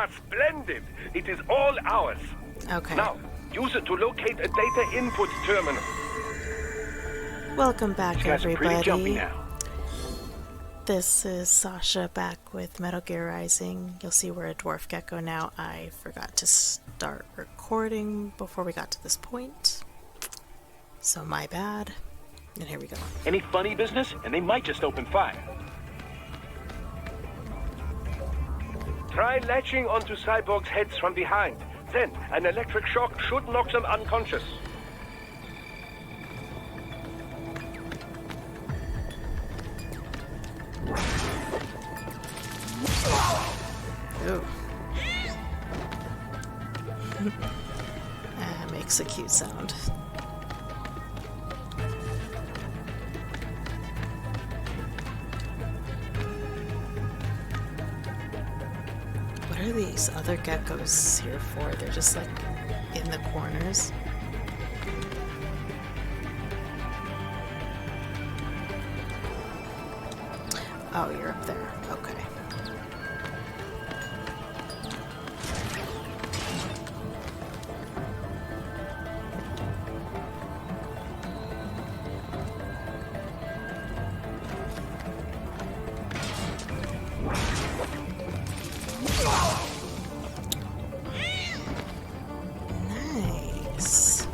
Ah, splendid. It is all ours. Okay. Now, use it to locate a data input terminal. Welcome back, These guys are pretty jumpy everybody. now. This is Sasha back with Metal Gear Rising. You'll see we're a dwarf gecko now. I forgot to start recording before we got to this point, so my bad. And here we go. Any funny business, and they might just open fire. Try latching onto cyborgs' heads from behind. Then, an electric shock should knock them unconscious. Ooh. Makes a cute sound. What are these other geckos here for? They're just like in the corners. Oh, you're up there. Okay. Nice.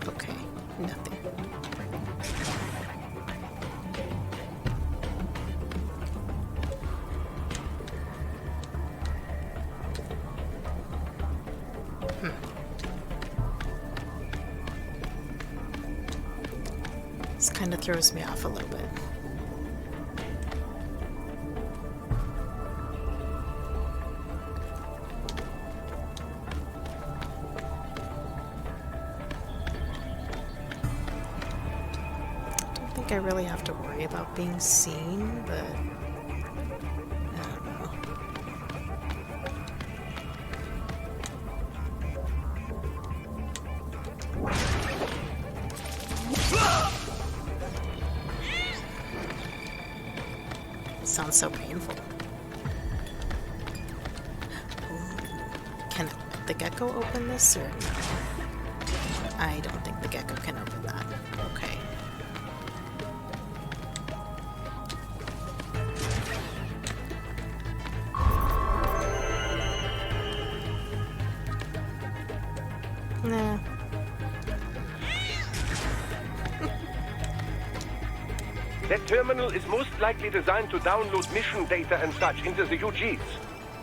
Okay, nothing. This kind of throws me off a little bit. I don't think I really have to worry about being seen, but I don't know. Sounds so painful. Ooh. Can the gecko open this or no? I don't think the gecko can open that. Okay. Nah. That terminal is most likely designed to download mission data and such into the UGs.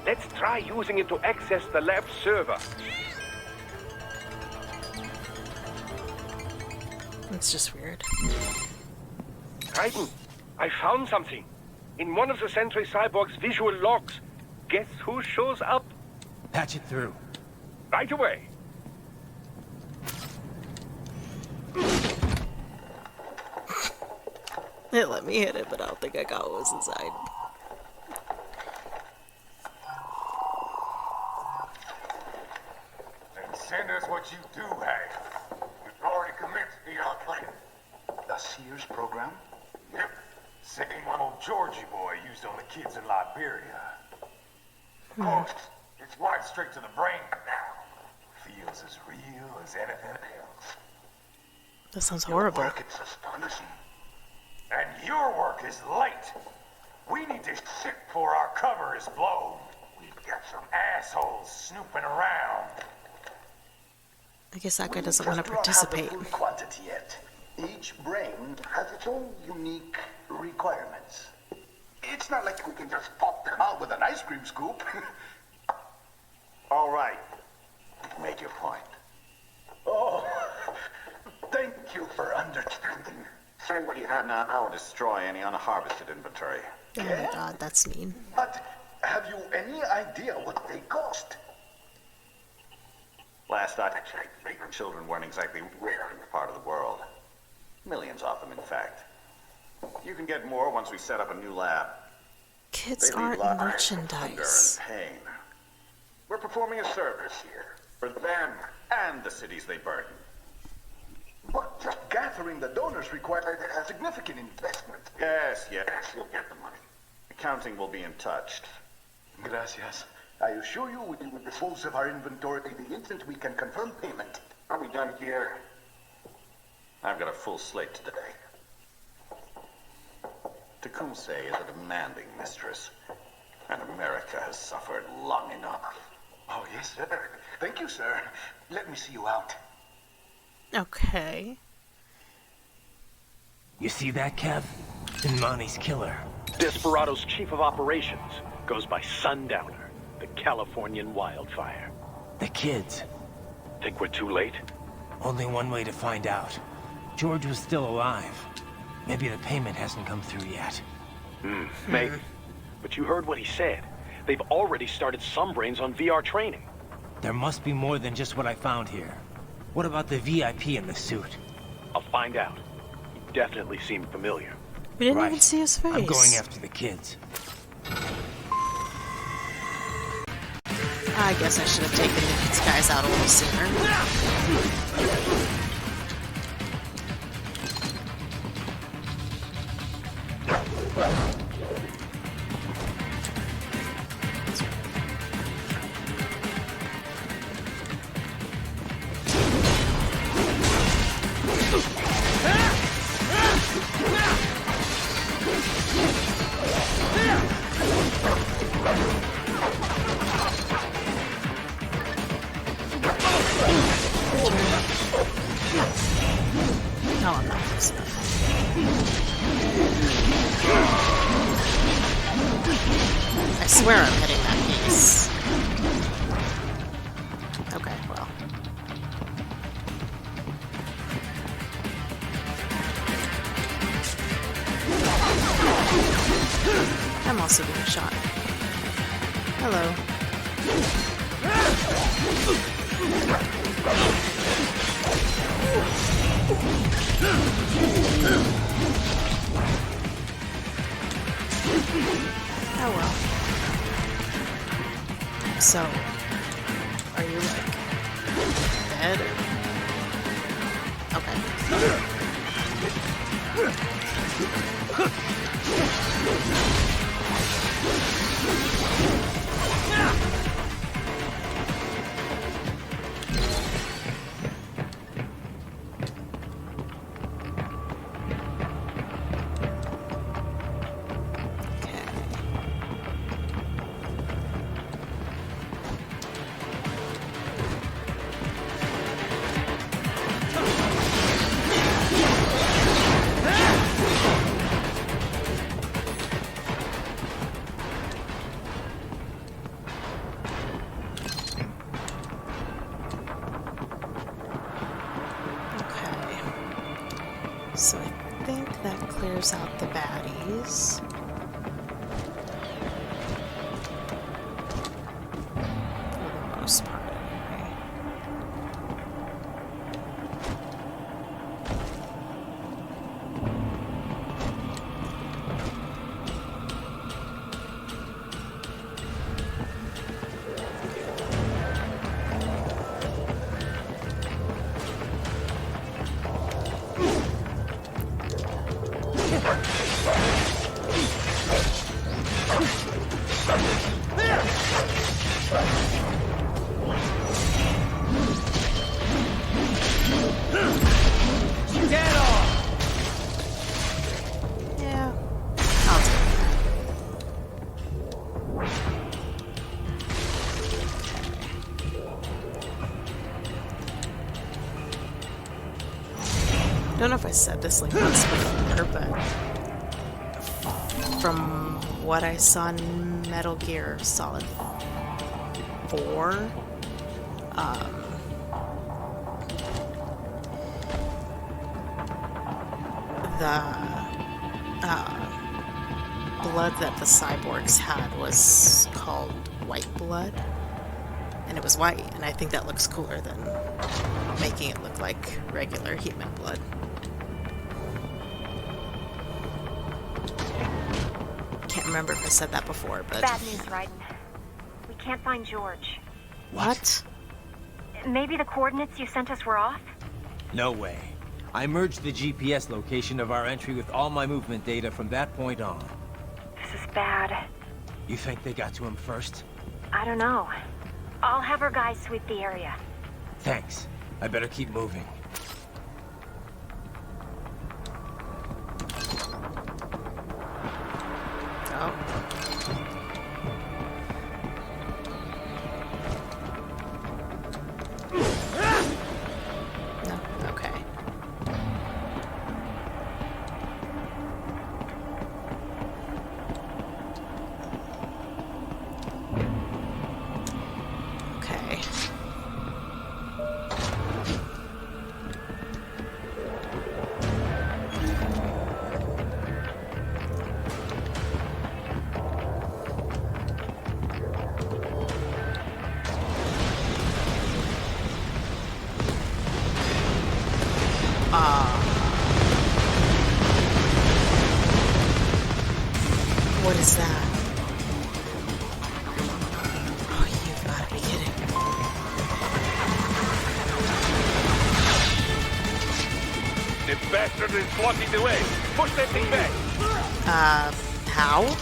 Let's try using it to access the lab server. It's just weird. Raiden, I found something. In one of the Sentry Cyborg's visual logs. Guess who shows up? Patch it through. Right away. It let me hit it, but I don't think I got what was inside. Then send us what you do have. We've already commenced the outline. The Sears program? Yep. Same one old Georgie boy used on the kids in Liberia. Of course, it's wiped straight to the brain now. Feels as real as anything else. That sounds Your horrible. work is astonishing. And your work is late. We need this shit before our cover is blown. We've got some assholes snooping around. I guess that guy We doesn't want to just don't participate. have the full quantity yet. Each brain has its own unique requirements. It's not like we can just pop them out with an ice cream scoop. All right. Make your point. Oh, thank you for understanding. Send what you have now, or destroy any unharvested inventory. Oh my god, that's mean. But have you any idea what they cost? Last I checked, children weren't exactly rare in the part of the world. Millions of them, in fact. You can get more once we set up a new lab. Kids They lead aren't lives of merchandise. hunger and pain. We're performing a service here for them and the cities they burden. But just gathering the donors required a significant investment. Yes, you'll get the money. Accounting will be in touch. Gracias. I assure you we will dispose of our inventory the instant we can confirm payment. Are we done here? I've got a full slate today. Tecumseh is a demanding mistress, and America has suffered long enough. Oh, yes, sir. Thank you, sir. Let me see you out. Okay. You see that, Kev? Inmani's killer. Desperado's chief of operations goes by Sundowner, the Californian wildfire. The kids. Think we're too late? Only one way to find out. George was still alive. Maybe the payment hasn't come through yet. Maybe. But you heard what he said. They've already started some brains on VR training. There must be more than just what I found here. What about the VIP in the suit? I'll find out. He definitely seemed familiar. We didn't Right. even see his face. I'm going after the kids. I guess I should have taken these guys out a little sooner. No, I'm not close enough. I swear I'm hitting that piece. Okay, well. I'm also being shot. Hello. Oh well. So, are you like dead or... So I think that clears out the baddies. For the most part, anyway. Yeah, I'll take that. Don't know if I said this like once before, but from what I saw in Metal Gear Solid 4, the blood that the cyborgs had was called white blood, and it was white, and I think that looks cooler than making it look like regular human blood. Can't remember if I said that before, but... Bad news, Raiden. We can't find George. What? Maybe the coordinates you sent us were off? No way. I merged the GPS location of our entry with all my movement data from that point on. This is bad. You think they got to him first? I don't know. I'll have our guys sweep the area. Thanks. I better keep moving. No, okay. Okay. What is that? Oh, you've got to be kidding. The bastard is blocking the way. Push that thing back. How?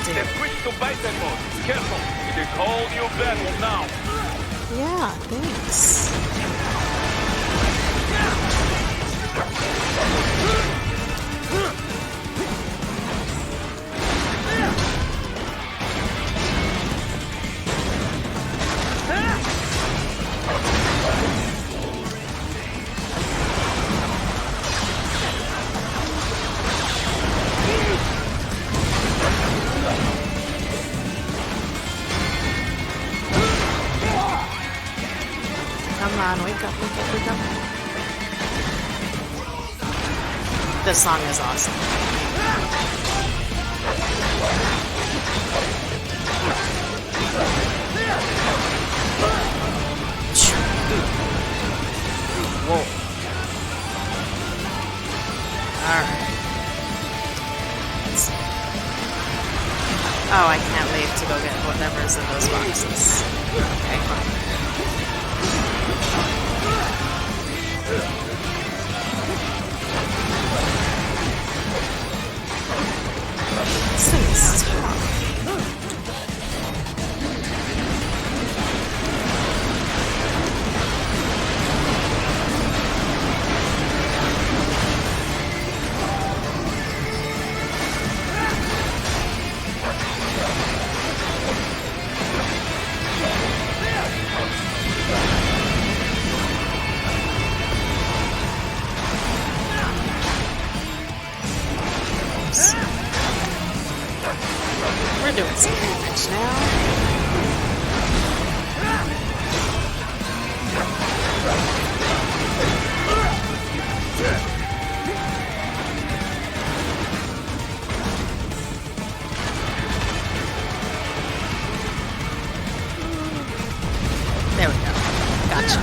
They've switched to bison mode. Careful. It is whole new battle now. Yeah, thanks. Come on, wake up, wake up, wake up. This song is awesome. Whoa. Alright. Oh, I can't wait to go get whatever's in those boxes. Okay, fine. This thing is tough. We're doing some damage now. There we go. Gotcha.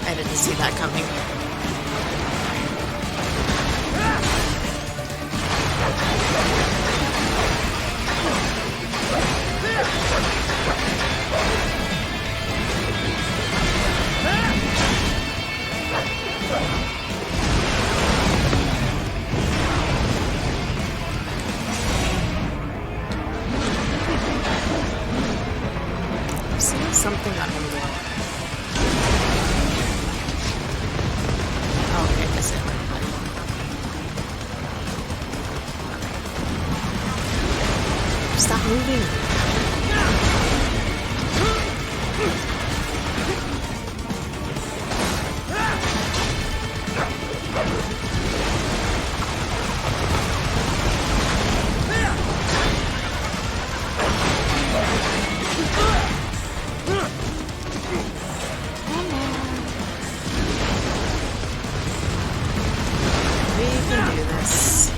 I didn't see that coming. something on him though. Oh, okay, that's it. Stop moving. We can do this.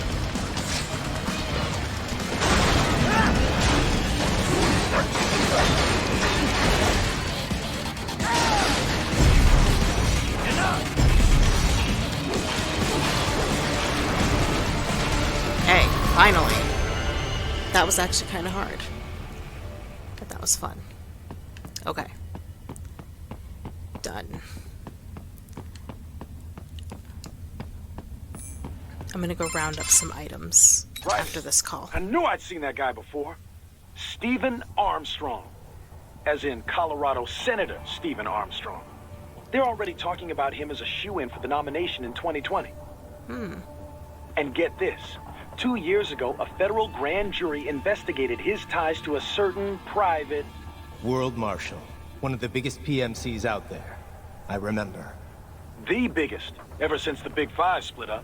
Hey, finally. That was actually kind of hard. But that was fun. Okay. Done. I'm gonna go round up some items after this call. I knew I'd seen that guy before. Stephen Armstrong. As in Colorado Senator Stephen Armstrong. They're already talking about him as a shoo-in for the nomination in 2020. And get this. 2 years ago, a federal grand jury investigated his ties to a certain private... World Marshal. One of the biggest PMCs out there. I remember. The biggest, ever since the Big Five split up.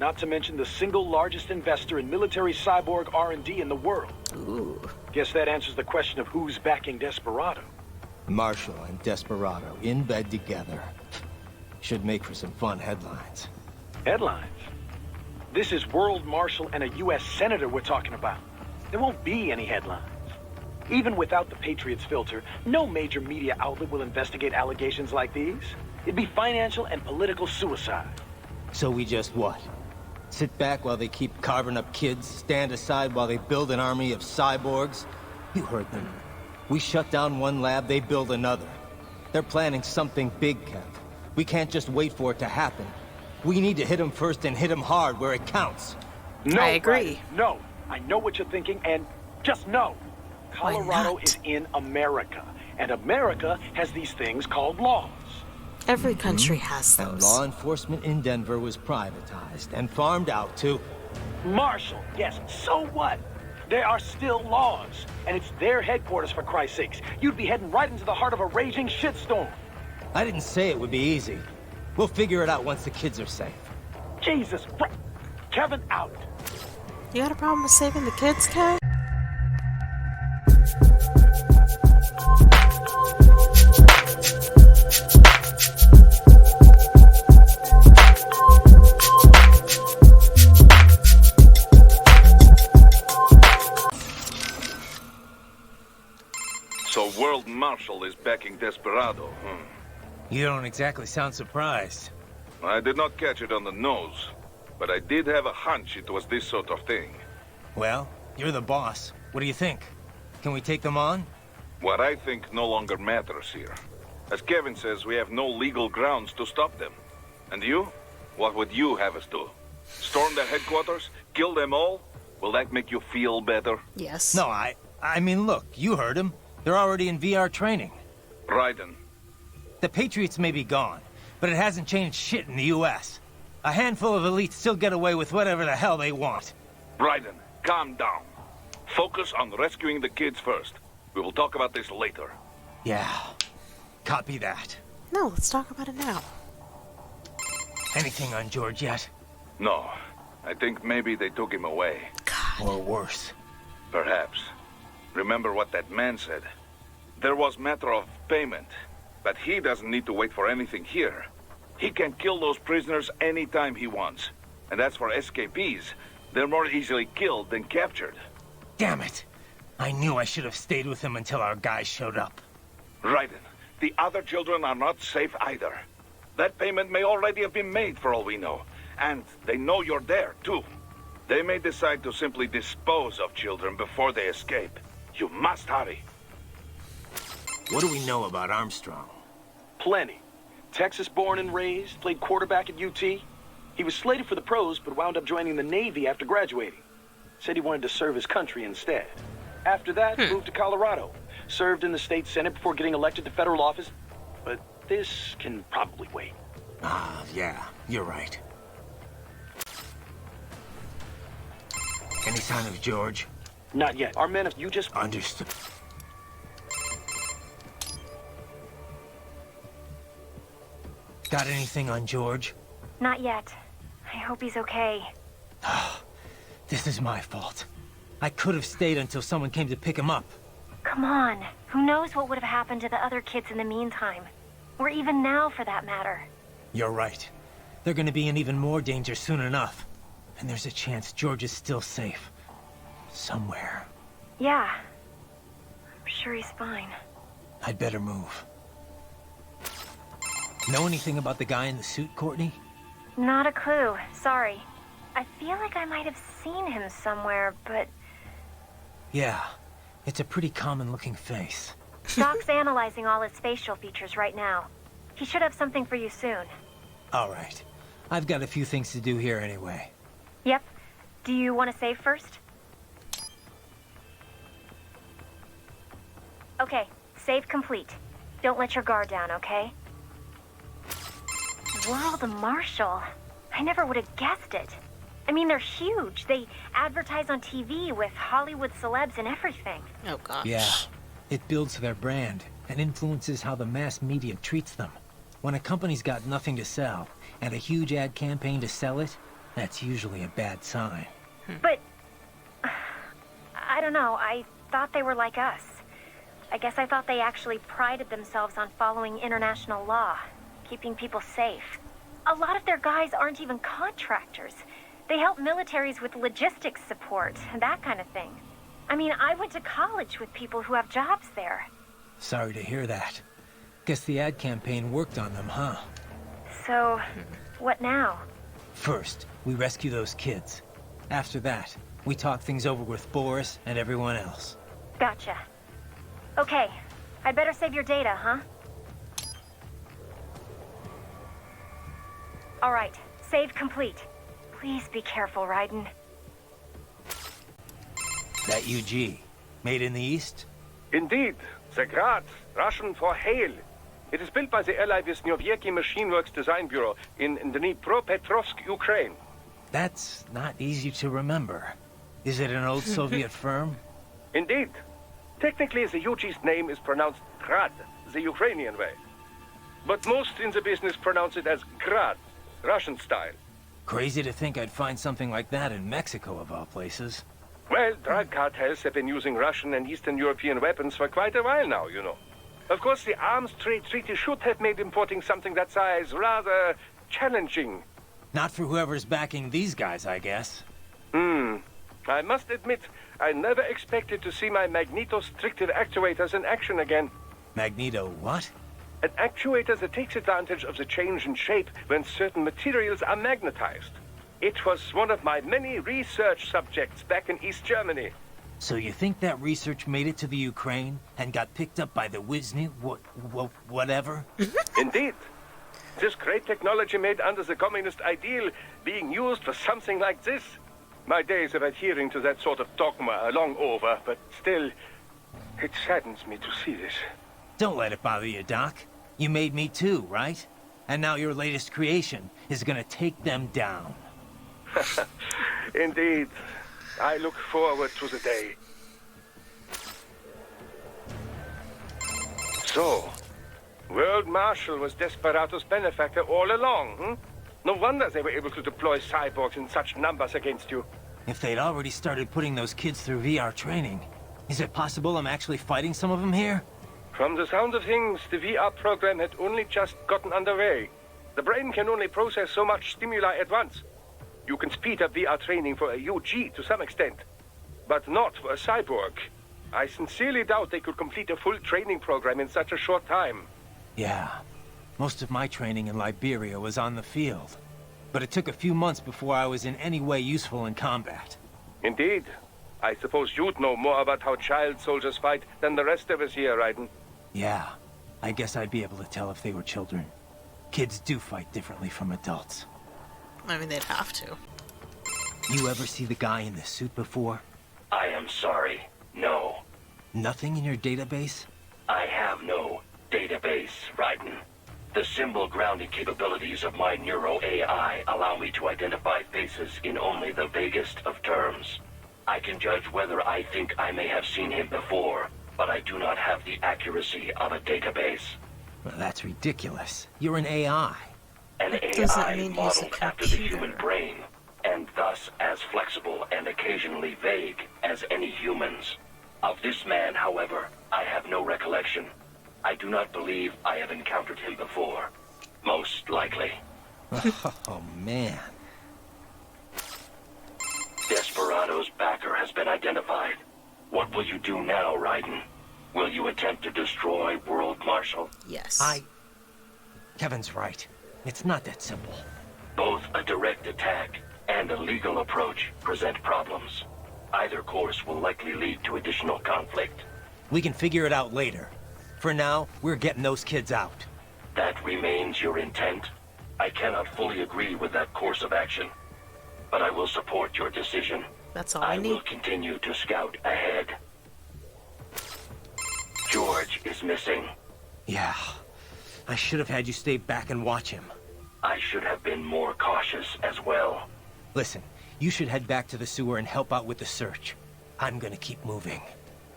Not to mention the single largest investor in military cyborg R&D in the world. Ooh. Guess that answers the question of who's backing Desperado. Marshall and Desperado in bed together. Should make for some fun headlines. Headlines? This is World Marshal and a U.S. Senator we're talking about. There won't be any headlines. Even without the Patriots filter, no major media outlet will investigate allegations like these. It'd be financial and political suicide. So we just what? Sit back while they keep carving up kids, stand aside while they build an army of cyborgs? You heard them. We shut down one lab, they build another. They're planning something big, Kev. We can't just wait for it to happen. We need to hit them first and hit them hard where it counts. No, I agree. Riley, no, I know what you're thinking, and just know. Colorado not? is in America, and America has these things called laws. Every country has And those. law enforcement in Denver was privatized and farmed out to... Marshall, yes, so what? There are still laws, and it's their headquarters, for Christ's sakes. You'd be heading right into the heart of a raging shitstorm. I didn't say it would be easy. We'll figure it out once the kids are safe. Jesus Christ. Kevin, out. You got a problem with saving the kids, Kev? So World Marshal is backing Desperado, You don't exactly sound surprised. I did not catch it on the nose, but I did have a hunch it was this sort of thing. Well, you're the boss. What do you think? Can we take them on? What I think no longer matters here. As Kevin says, we have no legal grounds to stop them. And you? What would you have us do? Storm their headquarters? Kill them all? Will that make you feel better? Yes. No, I mean, look, you heard him. They're already in VR training. Raiden. The Patriots may be gone, but it hasn't changed shit in the U.S. A handful of elites still get away with whatever the hell they want. Raiden, calm down. Focus on rescuing the kids first. We will talk about this later. Yeah, copy that. No, let's talk about it now. Anything on George yet? No, I think maybe they took him away. God. Or worse. Perhaps. Remember what that man said. There was matter of payment, but he doesn't need to wait for anything here. He can kill those prisoners anytime he wants. And as for escapees, they're more easily killed than captured. Damn it! I knew I should have stayed with him until our guys showed up. Raiden, the other children are not safe either. That payment may already have been made for all we know. And they know you're there, too. They may decide to simply dispose of children before they escape. You must hurry. What do we know about Armstrong? Plenty. Texas born and raised, played quarterback at UT. He was slated for the pros, but wound up joining the Navy after graduating. Said he wanted to serve his country instead. After that, moved to Colorado. served in the state senate before getting elected to federal office. But this can probably wait. Ah, yeah, you're right. Any sign of George? Not yet. Our men, if you just... Understood. Got anything on George? Not yet. I hope he's okay. This is my fault. I could have stayed until someone came to pick him up. Come on. Who knows what would have happened to the other kids in the meantime? Or even now, for that matter. You're right. They're gonna be in even more danger soon enough. And there's a chance George is still safe. Somewhere. Yeah. I'm sure he's fine. I'd better move. Know anything about the guy in the suit, Courtney? Not a clue. Sorry. I feel like I might have seen him somewhere, but... Yeah. It's a pretty common-looking face. Doc's analyzing all his facial features right now. He should have something for you soon. All right. I've got a few things to do here anyway. Yep. Do you want to save first? Okay. Save complete. Don't let your guard down, okay? World Marshal. I never would have guessed it. I mean, they're huge. They advertise on TV with Hollywood celebs and everything. Oh gosh. Yeah. It builds their brand and influences how the mass media treats them. When a company's got nothing to sell and a huge ad campaign to sell it, that's usually a bad sign. But... I don't know. I thought they were like us. I guess I thought they actually prided themselves on following international law, keeping people safe. A lot of their guys aren't even contractors. They help militaries with logistics support, that kind of thing. I mean, I went to college with people who have jobs there. Sorry to hear that. Guess the ad campaign worked on them, huh? So, what now? First, we rescue those kids. After that, we talk things over with Boris and everyone else. Gotcha. Okay, I'd better save your data, huh? All right, save complete. Please be careful, Raiden. That UG, made in the East? Indeed. The Grad, Russian for hail. It is built by the ally Vishnyovyeki Machine Works Design Bureau in Dnipropetrovsk, Ukraine. That's not easy to remember. Is it an old Soviet firm? Indeed. Technically, the UG's name is pronounced Grad, the Ukrainian way. But most in the business pronounce it as Grad, Russian style. Crazy to think I'd find something like that in Mexico, of all places. Well, drug cartels have been using Russian and Eastern European weapons for quite a while now, you know. Of course, the arms trade treaty should have made importing something that size rather challenging. Not for whoever's backing these guys, I guess. I must admit, I never expected to see my magneto-stricted actuators in action again. Magneto what? An actuator that takes advantage of the change in shape when certain materials are magnetized. It was one of my many research subjects back in East Germany. So you think that research made it to the Ukraine and got picked up by the whatever? Indeed. This great technology made under the communist ideal being used for something like this. My days of adhering to that sort of dogma are long over, but still, it saddens me to see this. Don't let it bother you, Doc. You made me too, right? And now your latest creation is gonna take them down. Indeed. I look forward to the day. So, World Marshal was Desperado's benefactor all along, hmm? No wonder they were able to deploy cyborgs in such numbers against you. If they'd already started putting those kids through VR training, is it possible I'm actually fighting some of them here? From the sound of things, the VR program had only just gotten underway. The brain can only process so much stimuli at once. You can speed up VR training for a UG to some extent, but not for a cyborg. I sincerely doubt they could complete a full training program in such a short time. Yeah. Most of my training in Liberia was on the field. But it took a few months before I was in any way useful in combat. Indeed. I suppose you'd know more about how child soldiers fight than the rest of us here, Raiden. Yeah. I guess I'd be able to tell if they were children. Kids do fight differently from adults. I mean, they'd have to. You ever see the guy in the suit before? I am sorry. No. Nothing in your database? I have no database, Raiden. The symbol grounding capabilities of my Neuro AI allow me to identify faces in only the vaguest of terms. I can judge whether I think I may have seen him before, but I do not have the accuracy of a database. Well, that's ridiculous. You're an AI. An doesn't AI mean he's a modeled after the computer. human brain, and thus as flexible and occasionally vague as any humans. Of this man, however, I have no recollection. I do not believe I have encountered him before. Most likely. Oh, man. Desperado's backer has been identified. What will you do now, Raiden? Will you attempt to destroy World Marshal? Yes. Kevin's right. It's not that simple. Both a direct attack and a legal approach present problems. Either course will likely lead to additional conflict. We can figure it out later. For now, we're getting those kids out. That remains your intent. I cannot fully agree with that course of action, but I will support your decision. That's all I I will need. continue to scout ahead. George is missing. Yeah. I should have had you stay back and watch him. I should have been more cautious as well. Listen, you should head back to the sewer and help out with the search. I'm gonna keep moving.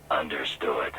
Understood.